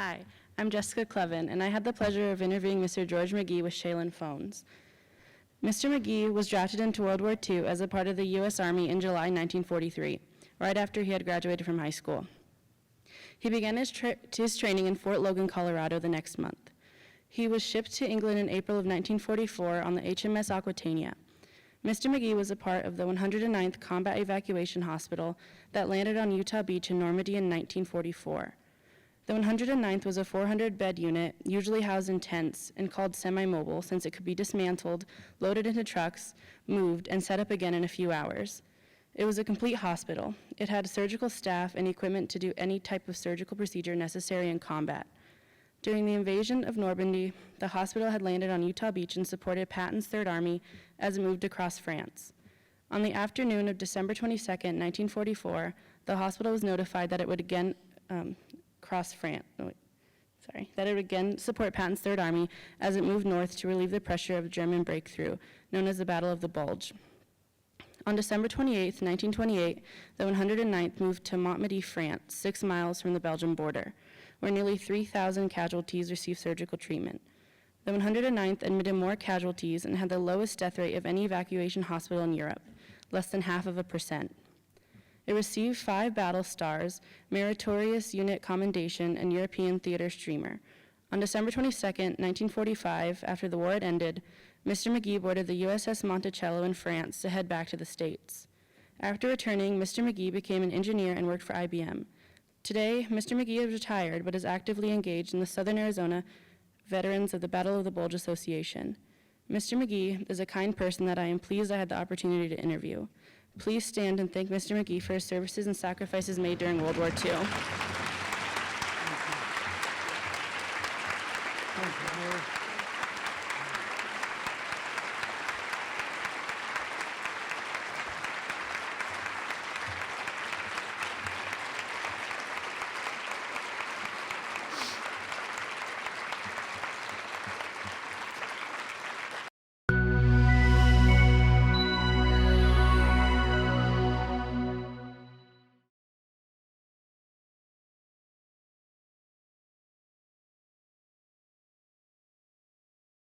Hi, I'm Jessica Clevin, and I had the pleasure of interviewing Mr. George McGee with Shaylin Phones. Mr. McGee was drafted into World War II as a part of the U.S. Army in July 1943, right after he had graduated from high school. He began his training in Fort Logan, Colorado the next month. He was shipped to England in April of 1944 on the HMS Aquitania. Mr. McGee was a part of the 109th Combat Evacuation Hospital that landed on Utah Beach in Normandy in 1944. The 109th was a 400-bed unit, usually housed in tents and called semi-mobile since it could be dismantled, loaded into trucks, moved, and set up again in a few hours. It was a complete hospital. It had surgical staff and equipment to do any type of surgical procedure necessary in combat. During the invasion of Normandy, the hospital had landed on Utah Beach and supported Patton's Third Army as it moved across France. On the afternoon of December 22, 1944, the hospital was notified that it would again that it would again support Patton's Third Army as it moved north to relieve the pressure of German breakthrough, known as the Battle of the Bulge. On December 28, 1928, the 109th moved to Montmedy, France, 6 miles from the Belgian border, where nearly 3,000 casualties received surgical treatment. The 109th admitted more casualties and had the lowest death rate of any evacuation hospital in Europe, less than 0.5%. It received 5 battle stars, Meritorious Unit Commendation, and European Theater Streamer. On December 22, 1945, after the war had ended, Mr. McGee boarded the USS Monticello in France to head back to the States. After returning, Mr. McGee became an engineer and worked for IBM. Today, Mr. McGee is retired but is actively engaged in the Southern Arizona Veterans of the Battle of the Bulge Association. Mr. McGee is a kind person that I am pleased I had the opportunity to interview. Please stand and thank Mr. McGee for his services and sacrifices made during World War II.